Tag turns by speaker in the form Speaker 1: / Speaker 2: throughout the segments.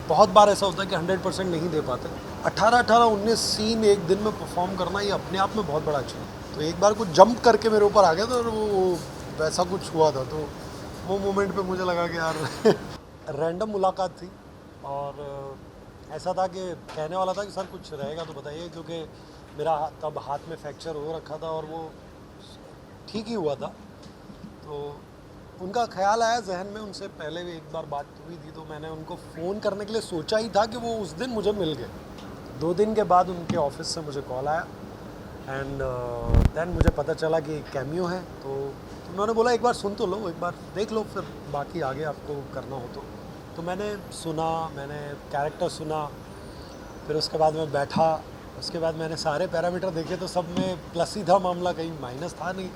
Speaker 1: बहुत बार ऐसा होता है कि 100% नहीं दे पाते। 18-19 सीन एक दिन में परफॉर्म करना ये अपने आप में बहुत बड़ा चीज़ है। तो एक बार कुछ जंप करके मेरे ऊपर आ गया था और वो वैसा कुछ हुआ था, तो वो मोमेंट पे मुझे लगा कि यार रैंडम मुलाकात थी और ऐसा था कि कहने वाला था कि सर कुछ रहेगा तो बताइए, क्योंकि मेरा तब हाथ में फ्रैक्चर हो रखा था और वो ठीक ही हुआ था। तो उनका ख्याल आया जहन में, उनसे पहले भी एक बार बात हुई थी, तो मैंने उनको फ़ोन करने के लिए सोचा ही था कि वो उस दिन मुझे मिल गए। 2 दिन के बाद उनके ऑफिस से मुझे कॉल आया एंड देन मुझे पता चला कि कैमियो है। तो उन्होंने बोला एक बार सुन तो लो, एक बार देख लो, फिर बाकी आगे आपको करना हो तो मैंने सुना, मैंने कैरेक्टर सुना, फिर उसके बाद मैं बैठा, उसके बाद मैंने सारे पैरामीटर देखे तो सब में प्लस ही था मामला, कहीं माइनस था नहीं।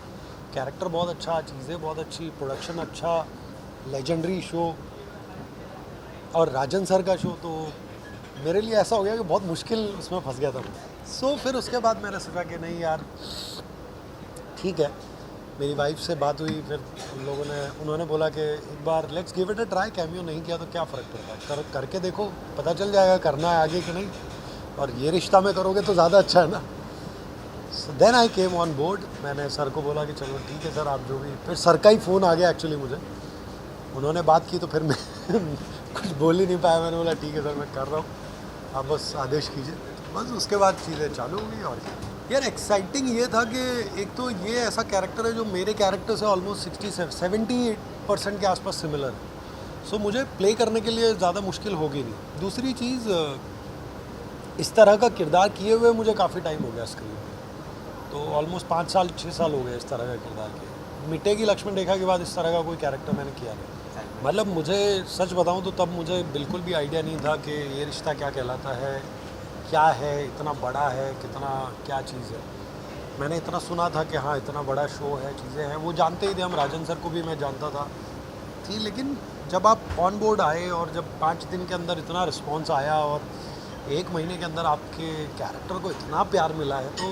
Speaker 1: कैरेक्टर बहुत अच्छा, चीज़ें बहुत अच्छी, प्रोडक्शन अच्छा, लेजेंडरी शो और राजन सर का शो। तो मेरे लिए ऐसा हो गया कि बहुत मुश्किल उसमें फंस गया था मैं। सो फिर उसके बाद मैंने सोचा कि नहीं यार ठीक है। मेरी वाइफ से बात हुई, फिर उन्होंने बोला कि एक बार let's give it a try, cameo नहीं किया तो क्या फ़र्क पड़ता है, करके देखो, पता चल जाएगा करना है आगे कि नहीं, और ये रिश्ता में करोगे तो ज़्यादा अच्छा है ना। So then I came on board. मैंने सर को बोला कि चलो ठीक है सर, आप जो भी, फिर सर का ही फ़ोन आ गया एक्चुअली मुझे, उन्होंने बात की तो फिर मैं कुछ बोल ही नहीं पाया। मैंने बोला ठीक है सर मैं कर रहा हूँ, आप बस आदेश कीजिए। बस उसके बाद चीज़ें चालू हो गई। और यार एक्साइटिंग ये था कि एक तो ये ऐसा कैरेक्टर है जो मेरे कैरेक्टर से ऑलमोस्ट 60-70% के आसपास सिमिलर है। सो मुझे प्ले करने के लिए ज़्यादा मुश्किल होगी नहीं। दूसरी चीज़, इस तरह का किरदार किए हुए मुझे काफ़ी टाइम हो गया स्क्रीन पे, तो ऑलमोस्ट 5-6 साल हो गए इस तरह का किरदार किए। मिटेगी लक्ष्मण रेखा के बाद इस तरह का कोई कैरेक्टर मैंने किया नहीं। मतलब मुझे सच बताऊं तो तब मुझे बिल्कुल भी आइडिया नहीं था कि ये रिश्ता क्या कहलाता है, क्या है, इतना बड़ा है, कितना क्या चीज़ है। मैंने इतना सुना था कि हाँ इतना बड़ा शो है, चीज़ें हैं, वो जानते ही थे हम, राजन सर को भी मैं जानता था थी। लेकिन जब आप ऑन बोर्ड आए और जब 5 दिन के अंदर इतना रिस्पॉन्स आया और 1 महीने के अंदर आपके कैरेक्टर को इतना प्यार मिला है, तो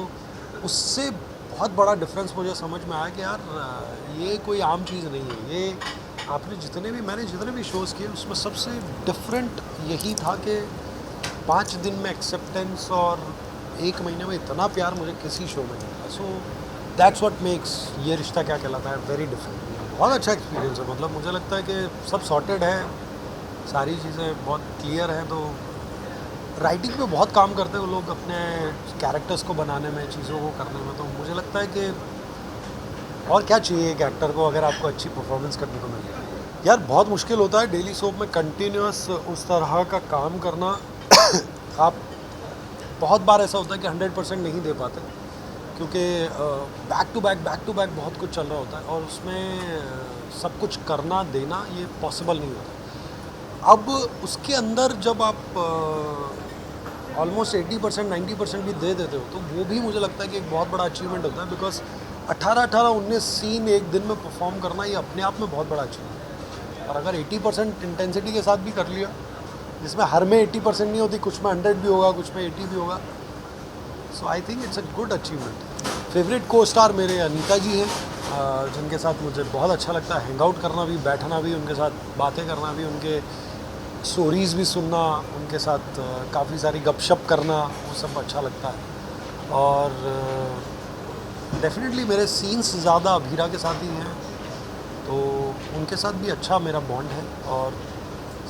Speaker 1: उससे बहुत बड़ा डिफरेंस मुझे समझ में आया कि यार ये कोई आम चीज़ नहीं है। ये मैंने जितने भी शोज़ किए उसमें सबसे डिफरेंट यही था कि 5 दिन में एक्सेप्टेंस और 1 महीने में इतना प्यार मुझे किसी शो में नहीं मिला। सो दैट्स व्हाट मेक्स ये रिश्ता क्या कहलाता है वेरी डिफरेंट। बहुत अच्छा एक्सपीरियंस है। मतलब मुझे लगता है कि सब सॉर्टेड है, सारी चीज़ें बहुत क्लियर हैं। तो राइटिंग पे बहुत काम करते हैं वो लोग अपने कैरेक्टर्स को बनाने में, चीज़ों को करने में। तो मुझे लगता है कि और क्या चाहिए एक एक्टर को अगर आपको अच्छी परफॉर्मेंस करने को मिल जाए। यार बहुत मुश्किल होता है डेली सोप में कंटिन्यूस उस तरह का काम करना। आप बहुत बार ऐसा होता है कि 100% नहीं दे पाते, क्योंकि बैक टू बैक बहुत कुछ चल रहा होता है और उसमें सब कुछ करना देना ये पॉसिबल नहीं होता। अब उसके अंदर जब आप ऑलमोस्ट 80% 90% भी दे देते हो तो वो भी मुझे लगता है कि एक बहुत बड़ा अचीवमेंट होता है। बिकॉज 18-19 सीन एक दिन में परफॉर्म करना ये अपने आप में बहुत बड़ा अचीवमेंट है। और अगर 80% इंटेंसिटी के साथ भी कर लिया, जिसमें हर में 80% नहीं होती, कुछ में 100 भी होगा, कुछ में 80 भी होगा, so I think it's a good achievement. Favourite को स्टार मेरे अनीता जी हैं, जिनके साथ मुझे बहुत अच्छा लगता है हैंग आउट करना भी, बैठना भी, उनके साथ बातें करना भी, उनके स्टोरीज़ भी सुनना, उनके साथ काफ़ी सारी गपशप करना, वो सब अच्छा लगता है। और डेफिनेटली मेरे सीन्स ज़्यादा अभीरा के साथ ही हैं, तो उनके साथ भी अच्छा मेरा बॉन्ड है। और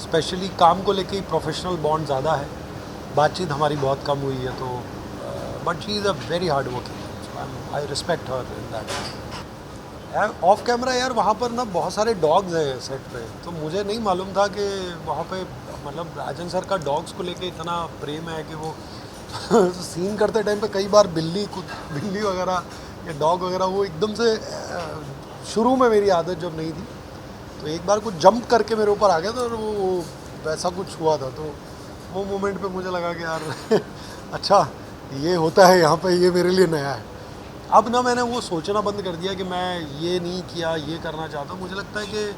Speaker 1: स्पेशली काम को लेके ही प्रोफेशनल बॉन्ड ज़्यादा है, बातचीत हमारी बहुत कम हुई है। तो but she is a very hard working, I respect her in that. यार ऑफ कैमरा यार वहाँ पर ना बहुत सारे डॉग्स हैं सेट पे, तो मुझे नहीं मालूम था कि वहाँ पे मतलब राजन सर का डॉग्स को लेके इतना प्रेम है कि वो सीन करते टाइम पे कई बार बिल्ली वगैरह या डॉग वगैरह वो एकदम से शुरू में मेरी आदत जब नहीं थी, तो एक बार कुछ जंप करके मेरे ऊपर आ गया था और वो वैसा कुछ हुआ था। तो वो मोमेंट पे मुझे लगा कि यार अच्छा ये होता है यहाँ पे, ये मेरे लिए नया है। अब ना मैंने वो सोचना बंद कर दिया कि मैं ये नहीं किया, ये करना चाहता हूँ। मुझे लगता है कि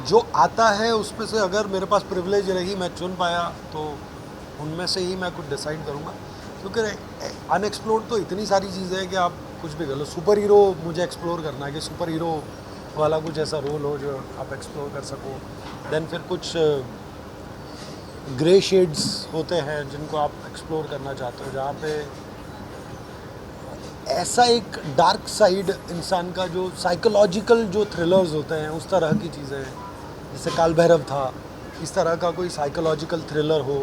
Speaker 1: जो आता है उसमें से अगर मेरे पास प्रिविलेज रही, मैं चुन पाया, तो उनमें से ही मैं कुछ डिसाइड करूँगा। क्योंकि अनएक्सप्लोर्ड तो इतनी सारी चीज़ें हैं कि आप कुछ भी कर लो। सुपर हीरो मुझे एक्सप्लोर करना है कि सुपर हीरो वाला कुछ ऐसा रोल हो जो आप एक्सप्लोर कर सको। देन फिर कुछ ग्रे शेड्स होते हैं जिनको आप एक्सप्लोर करना चाहते हो, जहाँ पे ऐसा एक डार्क साइड इंसान का जो साइकोलॉजिकल जो थ्रिलर्स होते हैं उस तरह की चीज़ें हैं, जैसे काल भैरव था, इस तरह का कोई साइकोलॉजिकल थ्रिलर हो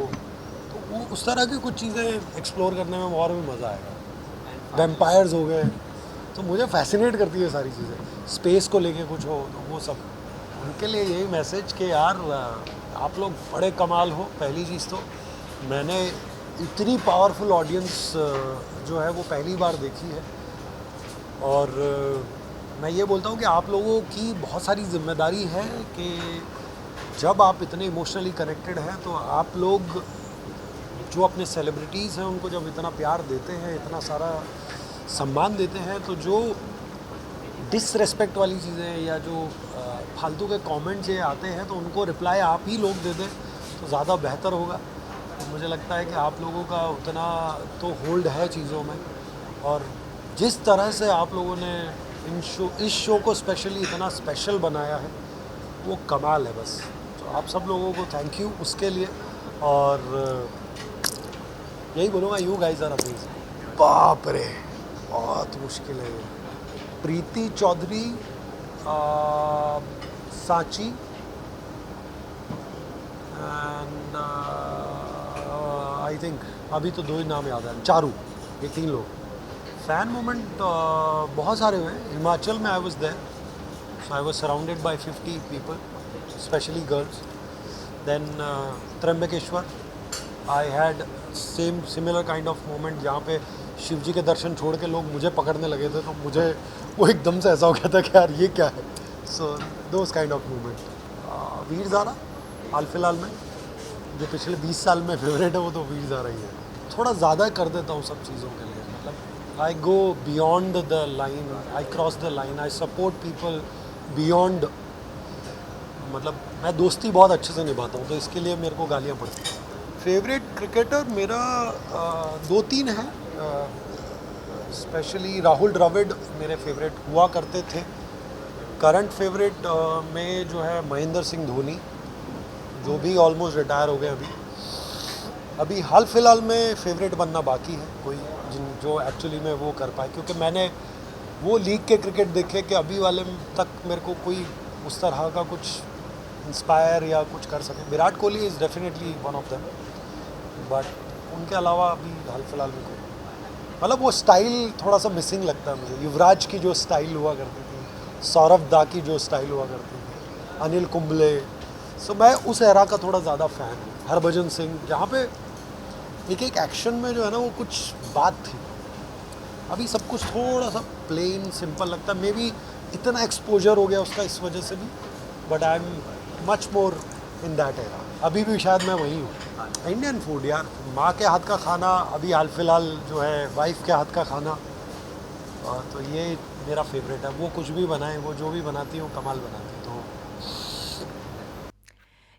Speaker 1: तो वो उस तरह की कुछ चीज़ें एक्सप्लोर करने में और भी मज़ा आएगा। वैम्पायर्स हो गए, तो मुझे फैसिनेट करती है सारी चीज़ें, स्पेस को लेके कुछ हो तो वो सब। उनके लिए यही मैसेज कि यार आप लोग बड़े कमाल हो। पहली चीज़ तो मैंने इतनी पावरफुल ऑडियंस जो है वो पहली बार देखी है, और मैं ये बोलता हूँ कि आप लोगों की बहुत सारी जिम्मेदारी है कि जब आप इतने इमोशनली कनेक्टेड हैं तो आप लोग जो अपने सेलिब्रिटीज़ हैं उनको जब इतना प्यार देते हैं, इतना सारा सम्मान देते हैं, तो जो डिसरेस्पेक्ट वाली चीज़ें या जो फालतू के कमेंट्स ये आते हैं तो उनको रिप्लाई आप ही लोग दे दें तो ज़्यादा बेहतर होगा। तो मुझे लगता है कि आप लोगों का उतना तो होल्ड है चीज़ों में, और जिस तरह से आप लोगों ने इस शो को स्पेशली इतना स्पेशल बनाया है वो कमाल है बस। तो आप सब लोगों को थैंक यू उसके लिए, और यही बोलूँगा, यू गाइस आर अमेजिंग। बाप रे बहुत मुश्किल है ये। Preeti Chaudhary, Sanchi and I think अभी तो 2 ही नाम याद है, चारू, ये 3 लोग। फ़ैन मोमेंट बहुत सारे हुए। हिमाचल में I was there, so I was surrounded by 50 people, specially girls. Then Trimbakeshwar I had similar kind of moment, जहाँ पे शिव जी के दर्शन छोड़ के लोग मुझे पकड़ने लगे थे, तो मुझे वो एकदम से ऐसा हो गया था कि यार ये क्या है। So those kind of moment. Veer Zaara हाल फिलहाल में जो पिछले 20 साल में फेवरेट है वो तो वीर ज़ारा ही है। थोड़ा ज़्यादा कर देता हूँ सब चीज़ों के लिए, मतलब I go beyond the line, I cross the line, I support people beyond, मतलब मैं दोस्ती बहुत अच्छे से निभाता हूँ तो इसके लिए मेरे को गालियाँ पड़ती हैं। फेवरेट क्रिकेटर मेरा 2-3 हैं, स्पेशली राहुल द्रविड़ मेरे फेवरेट हुआ करते थे। करंट फेवरेट में जो है महेंद्र सिंह धोनी, जो भी ऑलमोस्ट रिटायर हो गए अभी हाल फिलहाल में फेवरेट बनना बाकी है कोई जो एक्चुअली में वो कर पाए, क्योंकि मैंने वो लीग के क्रिकेट देखे कि अभी वाले तक मेरे को कोई उस तरह का कुछ इंस्पायर या कुछ कर सके। Virat Kohli is definitely one of them, but उनके अलावा अभी हाल फिलहाल में कोई, मतलब वो स्टाइल थोड़ा सा मिसिंग लगता है मुझे। युवराज की जो स्टाइल हुआ करती थी, सौरभ दा की जो स्टाइल हुआ करती थी, अनिल कुंबले, सो मैं उस एरा का थोड़ा ज़्यादा फ़ैन हूँ। हरभजन सिंह, जहाँ पे एक एक एक्शन में जो है ना वो कुछ बात थी, अभी सब कुछ थोड़ा सा प्लेन सिंपल लगता है। मे बी इतना एक्सपोजर हो गया उसका इस वजह से भी, but I am much more in that era. अभी भी शायद मैं वही हूँ। इंडियन फूड यार, माँ के हाथ का खाना, अभी हाल फिलहाल जो है वाइफ के हाथ का खाना, तो ये मेरा फेवरेट है। वो कुछ भी बनाए, वो जो भी बनाती है वो कमाल बनाती है। तो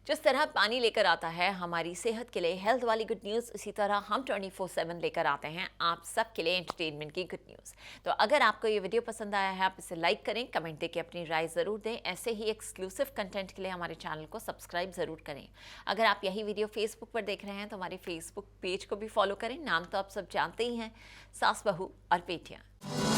Speaker 2: जिस तरह पानी लेकर आता है हमारी सेहत के लिए हेल्थ वाली गुड न्यूज़, उसी तरह हम 24/7 लेकर आते हैं आप सबके लिए एंटरटेनमेंट की गुड न्यूज़। तो अगर आपको ये वीडियो पसंद आया है, आप इसे लाइक करें, कमेंट देके अपनी राय ज़रूर दें। ऐसे ही एक्सक्लूसिव कंटेंट के लिए हमारे चैनल को सब्सक्राइब ज़रूर करें। अगर आप यही वीडियो फेसबुक पर देख रहे हैं तो हमारे फेसबुक पेज को भी फॉलो करें। नाम तो आप सब जानते ही हैं, सास बहू और बेटियाँ।